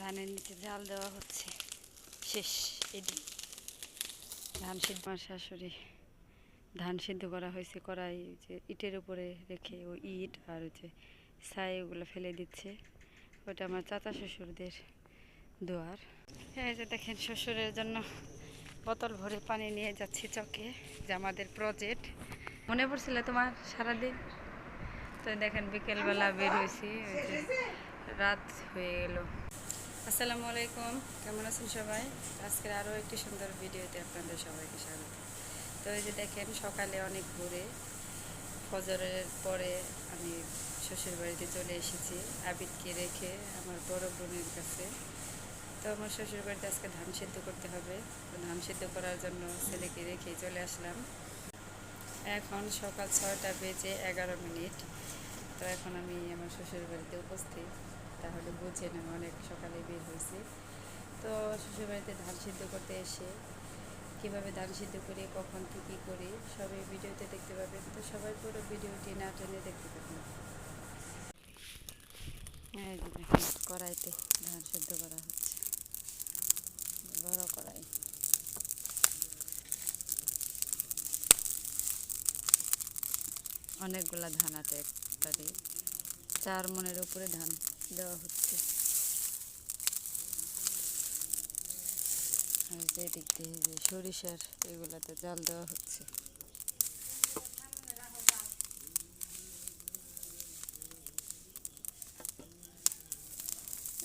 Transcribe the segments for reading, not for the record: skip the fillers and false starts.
ধানের নিচে জাল দেওয়া হচ্ছে, শেষ। এটি ধান সিদ্ধ, আমার শাশুড়ি ধান সিদ্ধ করা হয়েছে কড়াই, যে ইটের উপরে রেখে ও ইট আর হচ্ছে ছাই ওগুলো ফেলে দিচ্ছে। ওটা আমার চাচা শ্বশুরদের দোয়ার। এই যে দেখেন, শ্বশুরের জন্য বোতল ভরে পানি নিয়ে যাচ্ছি চকে, যে আমাদের প্রজেক্ট। মনে পড়ছিল তোমার সারাদিন? তো দেখেন বিকেলবেলা বের হয়েছি, রাত হয়ে গেল। আসসালামু আলাইকুম, কেমন আছেন সবাই? আজকের আরও একটি সুন্দর ভিডিওতে আপনাদের সবাইকে স্বাগত। তো এই যে দেখেন, সকালে অনেক ভোরে ফজরের পরে আমি শ্বশুর বাড়িতে চলে এসেছি আবিদকে রেখে আমার বড় বোনের কাছে। তো আমার শ্বশুর বাড়িতে আজকে ধান সিদ্ধ করতে হবে, তো ধান সিদ্ধ করার জন্য ছেলেকে রেখে চলে আসলাম। এখন সকাল 6টা বেজে 11 মিনিট। তো এখন আমি আমার শ্বশুর বাড়িতে উপস্থিত, তাহলে বুঝেন আমি অনেক সকালে বের হয়েছি। তো শ্বশুরবাড়িতে ধান সিদ্ধ করতে এসে কীভাবে ধান সিদ্ধ করি, কখন কী করি, সবই ভিডিওতে দেখতে পাবেন। তো সবাই পুরো ভিডিওটি না টেনে দেখতে পাবেন। এই যে দেখেন, কড়াইতে ধান সিদ্ধ করা হচ্ছে, বড় কড়াই। অনেকগুলা ধান আছে, একবারে 4 মণের উপরে ধান দেওয়া হচ্ছে। আর যে দিক দিয়ে যে সরিষার এগুলাতে জাল দেওয়া হচ্ছে।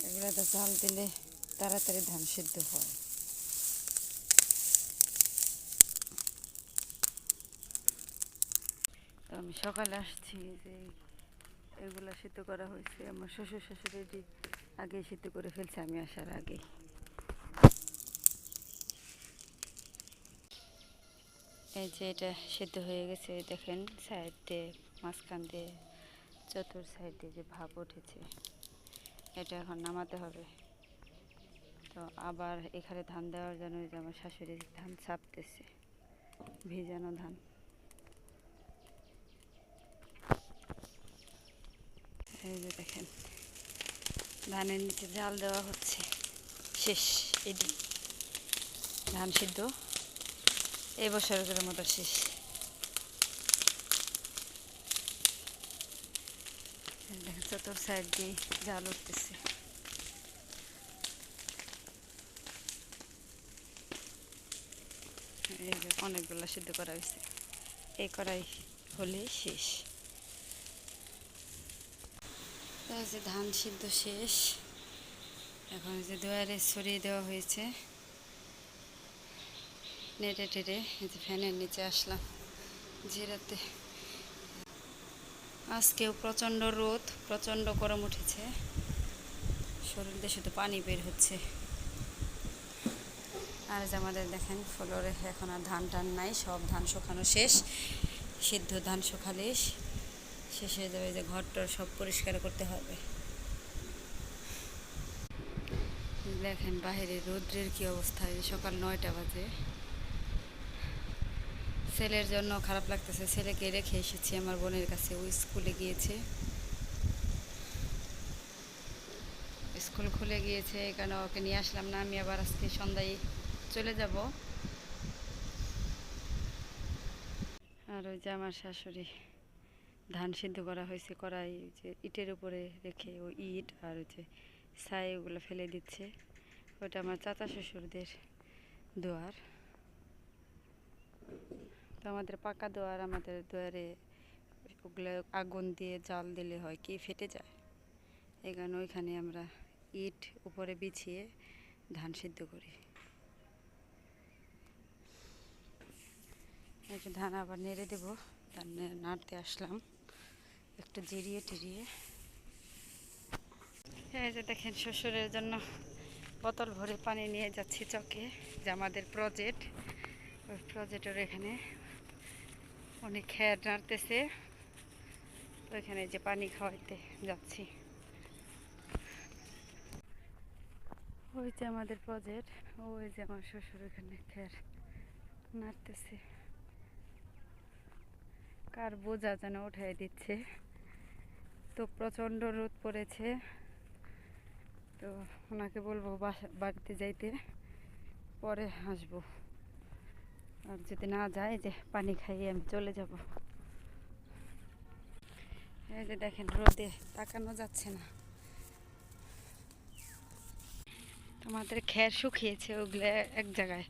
এগুলাতে জাল দিলে তাড়াতাড়ি ধান সিদ্ধ হয়। তো আমি সকালে আসছি, যে এগুলা সিদ্ধ করা হয়েছে, আমার শ্বশুর শাশুড়ি আগে সিদ্ধ করে ফেলছে আমি আসার আগে। এই যে এটা সিদ্ধ হয়ে গেছে, দেখেন সাইড দিয়ে, মাঝখান দিয়ে, চতুর সাইড দিয়ে যে ভাপ উঠেছে, এটা এখন নামাতে হবে। তো আবার এখানে ধান দেওয়ার জন্য যে আমার শাশুড়ি ধান ছাপতেছে, ভিজানো ধান। এই যে দেখেন, ধানের নিচে জাল দেওয়া হচ্ছে, শেষ। এটি ধান সিদ্ধ এই বছরের মতো শেষ। দেখেন চতুর সাইড দিয়ে জাল উঠতেছে। এই যে অনেকগুলো সিদ্ধ করা হয়েছে, এই কড়াই হলে শেষ। এই যে ধান সিদ্ধ শেষ, এখন যে দুয়ারে ছড়িয়ে দেওয়া হয়েছে নেড়ে টেড়ে। এই যে ফ্যানের নিচে আসলাম জিরাতে। আজকেও প্রচণ্ড রোদ, প্রচণ্ড গরম উঠেছে, শরীর দিয়ে শুধু পানি বের হচ্ছে। আর যে আমাদের দেখেন ফ্লোরে এখন আর ধান টান নাই, সব ধান শুকানো শেষ। সিদ্ধ ধান শুকালে শেষ হয়ে যাবে। যে ঘরটার সব পরিষ্কার করতে হবে। দেখেন বাইরে রৌদ্রের কি অবস্থা, সকাল 9টা বাজে। ছেলের জন্য খারাপ লাগতেছে, ছেলেকে রেখে এসেছি আমার বোনের কাছে, ও স্কুলে গিয়েছে, স্কুল খুলে গিয়েছে, এখানে ওকে নিয়ে আসলাম না। আমি আবার আজকে সন্ধ্যায় চলে যাব। আর ওই যে আমার শাশুড়ি ধান সিদ্ধ করা হয়েছে কড়াই, যে ইটের উপরে রেখে ও ইট আর হচ্ছে ছাই ওগুলো ফেলে দিচ্ছে। ওটা আমার চাচা শ্বশুরদের দোয়ার। তো আমাদের পাকা দোয়ার, আমাদের দোয়ারে ওগুলো আগুন দিয়ে জাল দিলে হয় কি ফেটে যায়, এই কারণে ওইখানে আমরা ইট উপরে বিছিয়ে ধান সিদ্ধ করি। একটু ধান আবার নেড়ে দেবো, ধান নাড়তে আসলাম একটু জিরিয়ে টিরিয়ে। এই যে দেখেন, শ্বশুরের জন্য বোতল ভরে পানি নিয়ে যাচ্ছি চকে, যে আমাদের প্রজেক্ট, ওই প্রজেক্টের এখানে অনেক খের নাড়তেছে, তো এখানে যে পানি খাওয়াইতে যাচ্ছি। ওই যে আমাদের প্রজেক্ট, ওই যে আমার শ্বশুর এখানে খের নাড়তেছে, কার বোঝা যেন উঠাই দিচ্ছে। তো প্রচণ্ড রোদ পড়েছে, তো ওনাকে বলবো বাড়িতে যাইতে, পরে আসবো। আর যদি না যায়, যে পানি খাইয়ে আমি চলে যাব। এই যে দেখেন, রোদে তাকানো যাচ্ছে না। আমাদের খের শুকিয়েছে, ওগুলো এক জায়গায়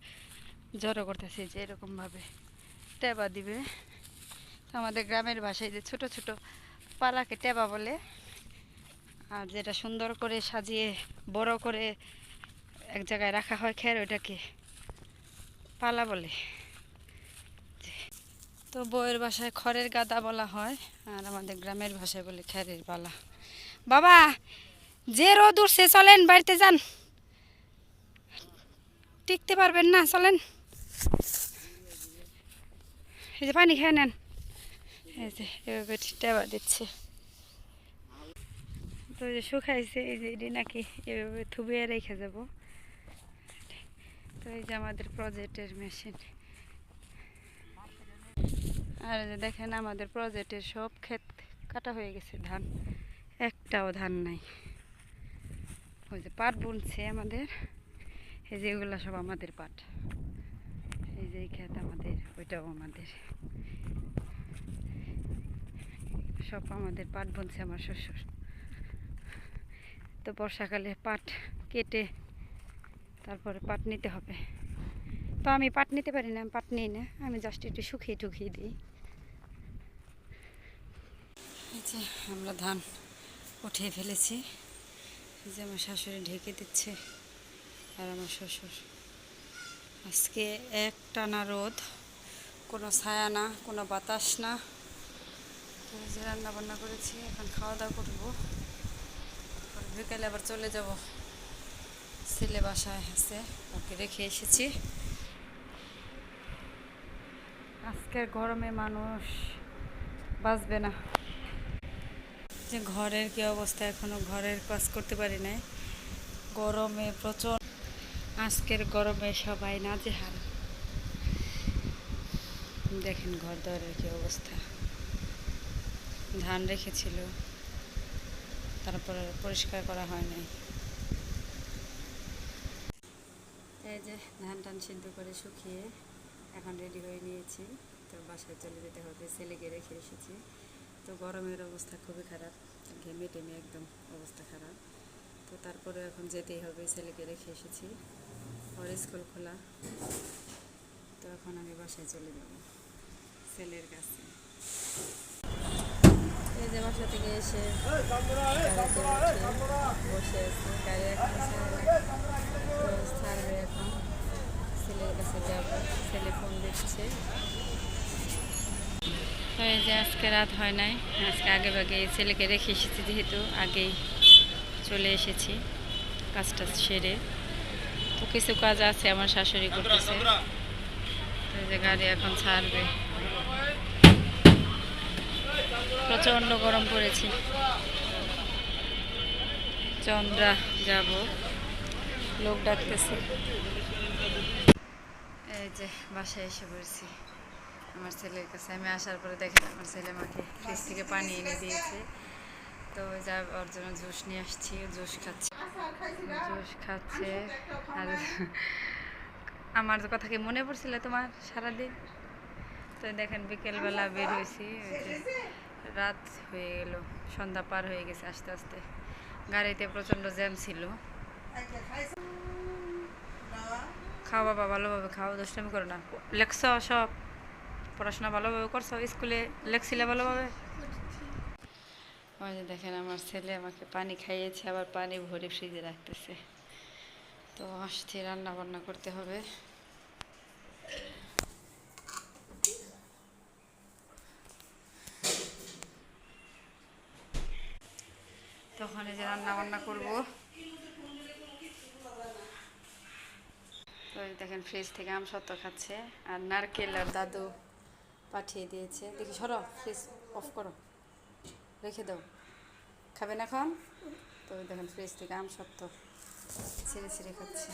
জড়ো করতেছে, যে এরকমভাবে টেবা দিবে। তো আমাদের গ্রামের ভাষায় যে ছোট ছোট পালাকে টেবা বলে, আর যেটা সুন্দর করে সাজিয়ে বড় করে এক জায়গায় রাখা হয় খের, ওইটাকে পালা বলে। তো বউয়ের ভাষায় খড়ের গাদা বলা হয়, আর আমাদের গ্রামের ভাষায় বলে খেরের পালা। বাবা, যে রোদ উঠছে, চলেন বাড়িতে যান, টিকতে পারবেন না, চলেন। এই যে পানি খেয়ে নেন। এই যে এভাবে টেবা দিচ্ছে। তো যে শুকাইছে, এই যে এটি নাকি এভাবে থুবিয়ে রেখে যাব। তো এই যে আমাদের প্রজেক্টের মেশিন। আর যে দেখেন, আমাদের প্রজেক্টের সব ক্ষেত কাটা হয়ে গেছে, ধান একটাও ধান নাই। ওই যে পাট বুনছে আমাদের, এই যে এগুলো সব আমাদের পাট। এই যে এই ক্ষেত আমাদের, ওইটাও আমাদের, সব আমাদের পাট বুনছে আমার শ্বশুর। তো বর্ষাকালে পাট কেটে তারপরে পাট নিতে হবে। তো আমি পাট নিতে পারি না, আমি পাট নিই না, আমি জাস্ট একটু শুকিয়ে টুকিয়ে দিই। এই যে আমরা ধান উঠিয়ে ফেলেছি। এই যে আমার শাশুড়ি ঢেকে দিচ্ছে, আর আমার শ্বশুর। আজকে একটানা রোদ, কোনো ছায়া না, কোনো বাতাস না। তো এই যে রান্না বান্না করেছি, এখন খাওয়া দাওয়া করবো। বিকালে আবার চলে যাব, ছেলে বাসায় আছে, ওকে রেখে এসেছি। আজকের গরমে মানুষ বাঁচবে না। যে ঘরের কি অবস্থা, এখনো ঘরের কাজ করতে পারি নাই, গরমে প্রচন্ড। আজকের গরমে সবাই নাজেহাল। দেখেন ঘর দুয়ারের কি অবস্থা। ধান রেখেছিল, তারপরে পরিষ্কার করা হয় নাই। এই যে ধান টান সিদ্ধ করে শুকিয়ে এখন রেডি হয়ে নিয়েছি। তো বাসায় চলে যেতে হবে, ছেলেকে রেখে এসেছি। তো গরমের অবস্থা খুবই খারাপ, ঘেমে টেমে একদম অবস্থা খারাপ। তো তারপরে এখন যেতেই হবে, ছেলেকে রেখে এসেছি, ওর স্কুল খোলা। তো এখন আমি বাসায় চলে যাব ছেলের কাছে। এই যে বাসা থেকে এসে গাড়িতে বসে আছে, গাড়ি এখন ছাড়বে। এখন ছেলের কাছে যাব, ছেলে ফোন দিচ্ছে। তো এই যে আজকে রাত হয় নাই, আজকে আগে ভাগে ছেলেকে রেখে এসেছি, যেহেতু আগেই চলে এসেছি কাজটা সেরে। তো কিছু কাজ আছে আমার শাশুড়ি করতেছে। তো এই যে গাড়ি এখন ছাড়বে, প্রচণ্ড গরম পড়েছে। চন্দ্রা যাব, লোক ডাকতেছে। এই যে বাসায় এসে পড়েছি আমার ছেলের কাছে। আমি আসার পরে দেখেন আমার ছেলে আমাকে ফ্রিজ থেকে পানি এনে দিয়েছে। তো যা ওর জন্য জুস নিয়ে আসছি, জুস খাচ্ছে। আর আমার কথা কি মনে পড়ছিল তোমার সারাদিন? তো দেখেন বিকেলবেলা বের হয়েছি, রাত হয়ে গেল, সন্ধ্যা পার হয়ে গেছে আস্তে আস্তে। গাড়িতে প্রচণ্ড জ্যাম ছিল। খাও বাবা, ভালোভাবে খাও, দুষ্টামি করো না। লেখছ সব? পড়াশোনা ভালোভাবে করছো? স্কুলে লেখছিলে ভালোভাবে? ওই যে দেখেন আমার ছেলে আমাকে পানি খাইয়েছে, আবার পানি ভরে ফ্রিজে রাখতেছে। তো আসছি, রান্না বান্না করতে হবে। তখন এই যে রান্না বান্না করবো। তো দেখেন ফ্রিজ থেকে আমসত্ত্ব খাচ্ছে, আর নারকেল আর দাদু পাঠিয়ে দিয়েছে। দেখি সরো, ফ্রিজ অফ করো, রেখে দাও, খাবে না এখন? তো দেখেন ফ্রিজ থেকে আমসত্ত্ব ছিঁড়ে ছিঁড়ে খাচ্ছে।